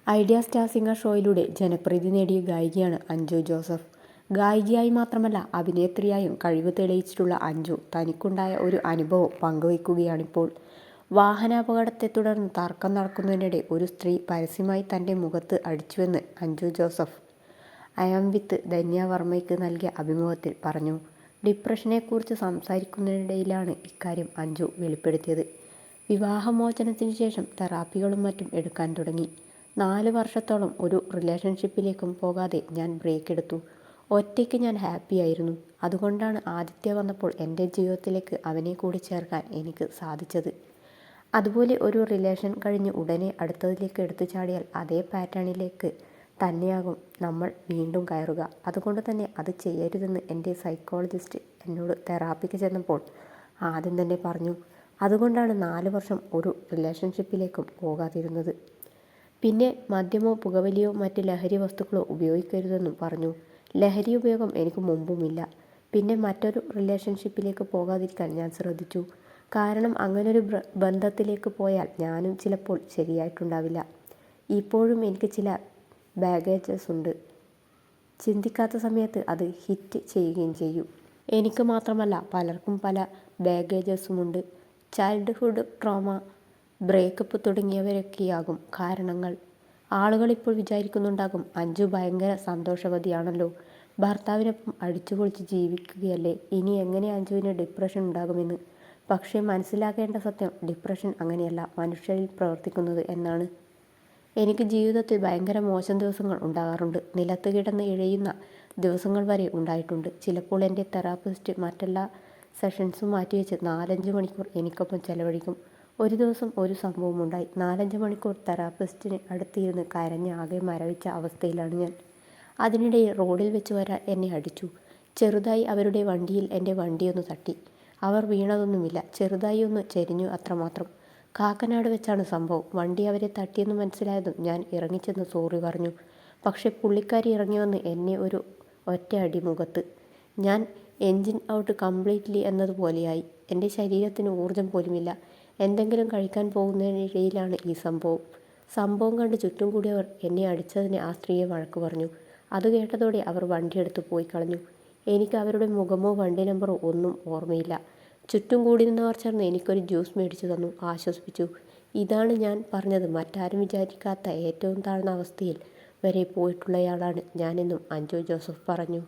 Idea star singer ഷോയിലൂടെ ജനപ്രീതി നേടിയ ഗായികയാണ് Anju Joseph. ഗായികയായി മാത്രമല്ല അഭിനേത്രിയായും കഴിവ് തെളിയിച്ചിട്ടുള്ള അഞ്ജു തനിക്കുണ്ടായ ഒരു അനുഭവം പങ്കുവയ്ക്കുകയാണിപ്പോൾ. വാഹനാപകടത്തെ തുടർന്ന് തർക്കം നടക്കുന്നതിനിടെ ഒരു സ്ത്രീ പരസ്യമായി തൻ്റെ മുഖത്ത് അടിച്ചുവെന്ന് അഞ്ജു ജോസഫ് ഐ ആം വിത്ത് ധന്യ വർമ്മയ്ക്ക് നൽകിയ അഭിമുഖത്തിൽ പറഞ്ഞു. ഡിപ്രഷനെക്കുറിച്ച് സംസാരിക്കുന്നതിനിടയിലാണ് ഇക്കാര്യം അഞ്ജു വെളിപ്പെടുത്തിയത്. വിവാഹമോചനത്തിന് ശേഷം തെറാപ്പികളും മറ്റും എടുക്കാൻ തുടങ്ങി. 4 വർഷത്തോളം ഒരു റിലേഷൻഷിപ്പിലേക്കും പോകാതെ ഞാൻ ബ്രേക്ക് എടുത്തു. ഒറ്റയ്ക്ക് ഞാൻ ഹാപ്പിയായിരുന്നു. അതുകൊണ്ടാണ് ആദിത്യ വന്നപ്പോൾ എൻ്റെ ജീവിതത്തിലേക്ക് അവനെ കൂടി ചേർക്കാൻ എനിക്ക് സാധിച്ചത്. അതുപോലെ ഒരു റിലേഷൻ കഴിഞ്ഞ് ഉടനെ അടുത്തതിലേക്ക് എടുത്തു ചാടിയാൽ അതേ പാറ്റേണിലേക്ക് തന്നെയാകും നമ്മൾ വീണ്ടും കയറുക. അതുകൊണ്ട് തന്നെ അത് ചെയ്യരുതെന്ന് എൻ്റെ സൈക്കോളജിസ്റ്റ് എന്നോട് തെറാപ്പിക്ക് ചെന്നപ്പോൾ ആദ്യം തന്നെ പറഞ്ഞു. അതുകൊണ്ടാണ് 4 വർഷം ഒരു റിലേഷൻഷിപ്പിലേക്കും പോകാതിരുന്നത്. പിന്നെ മദ്യമോ പുകവലിയോ മറ്റ് ലഹരി വസ്തുക്കളോ ഉപയോഗിക്കരുതെന്നും പറഞ്ഞു. ലഹരി ഉപയോഗം എനിക്ക് മുമ്പുമില്ല. പിന്നെ മറ്റൊരു റിലേഷൻഷിപ്പിലേക്ക് പോകാതിരിക്കാൻ ഞാൻ ശ്രദ്ധിച്ചു. കാരണം അങ്ങനൊരു ബന്ധത്തിലേക്ക് പോയാൽ ഞാനും ചിലപ്പോൾ ശരിയായിട്ടുണ്ടാവില്ല. ഇപ്പോഴും എനിക്ക് ചില ബാഗേജസ് ഉണ്ട്. ചിന്തിക്കാത്ത സമയത്ത് അത് ഹിറ്റ് ചെയ്യുകയും ചെയ്യും. എനിക്ക് മാത്രമല്ല പലർക്കും പല ബാഗേജസുമുണ്ട്. ചൈൽഡ്ഹുഡ് ട്രോമ, ബ്രേക്കപ്പ് തുടങ്ങിയവരൊക്കെയാകും കാരണങ്ങൾ. ആളുകളിപ്പോൾ വിചാരിക്കുന്നുണ്ടാകും അഞ്ജു ഭയങ്കര സന്തോഷവതിയാണല്ലോ, ഭർത്താവിനൊപ്പം അടിച്ചുപൊളിച്ച് ജീവിക്കുകയല്ലേ, ഇനി എങ്ങനെ അഞ്ജുവിന് ഡിപ്രഷൻ ഉണ്ടാകുമെന്ന്. പക്ഷേ മനസ്സിലാക്കേണ്ട സത്യം ഡിപ്രഷൻ അങ്ങനെയല്ല മനുഷ്യരിൽ പ്രവർത്തിക്കുന്നത് എന്നാണ്. എനിക്ക് ജീവിതത്തിൽ ഭയങ്കര മോശം ദിവസങ്ങൾ ഉണ്ടാകാറുണ്ട്. നിലത്ത് കിടന്ന് ഇഴയുന്ന ദിവസങ്ങൾ വരെ ഉണ്ടായിട്ടുണ്ട്. ചിലപ്പോൾ എൻ്റെ തെറാപ്പിസ്റ്റ് മറ്റെല്ലാ സെഷൻസും മാറ്റിവെച്ച് 4-5 മണിക്കൂർ എനിക്കൊപ്പം ചെലവഴിക്കും. ഒരു ദിവസം ഒരു സംഭവമുണ്ടായി. 4-5 മണിക്കൂർ തെറാപ്പിസ്റ്റിന് അടുത്തിരുന്ന് കരഞ്ഞ് ആകെ മരവിച്ച അവസ്ഥയിലാണ് ഞാൻ. അതിനിടയിൽ റോഡിൽ വെച്ച് ഒരാൾ എന്നെ അടിച്ചു. ചെറുതായി അവരുടെ വണ്ടിയിൽ എൻ്റെ വണ്ടിയൊന്ന് തട്ടി. അവർ വീണതൊന്നുമില്ല, ചെറുതായി ഒന്ന് ചെരിഞ്ഞു അത്രമാത്രം. കാക്കനാട് വെച്ചാണ് സംഭവം. വണ്ടി അവരെ തട്ടിയെന്ന് മനസ്സിലായതും ഞാൻ ഇറങ്ങിച്ചെന്ന് സോറി പറഞ്ഞു. പക്ഷെ പുള്ളിക്കാരി ഇറങ്ങി വന്ന് എന്നെ ഒരു ഒറ്റ അടി മുഖത്ത്. ഞാൻ എൻജിൻ ഔട്ട് കംപ്ലീറ്റ്ലി എന്നതുപോലെയായി. എൻ്റെ ശരീരത്തിന് ഊർജം പോലുമില്ല. എന്തെങ്കിലും കഴിക്കാൻ പോകുന്നതിനിടയിലാണ് ഈ സംഭവം കണ്ട് ചുറ്റും കൂടിയവർ എന്നെ അടിച്ചതിന് ആ സ്ത്രീയെ വഴക്ക് പറഞ്ഞു. അത് കേട്ടതോടെ അവർ വണ്ടിയെടുത്ത് പോയി കളഞ്ഞു. എനിക്ക് അവരുടെ മുഖമോ വണ്ടി നമ്പറോ ഒന്നും ഓർമ്മയില്ല. ചുറ്റും കൂടി നിന്നവർ ചേർന്ന് എനിക്കൊരു ജ്യൂസ് മേടിച്ചു തന്നു, ആശ്വസിപ്പിച്ചു. ഇതാണ് ഞാൻ പറഞ്ഞത്, മറ്റാരും വിചാരിക്കാത്ത ഏറ്റവും താഴ്ന്ന അവസ്ഥയിൽ വരെ പോയിട്ടുള്ളയാളാണ് ഞാനെന്നും അഞ്ജു ജോസഫ് പറഞ്ഞു.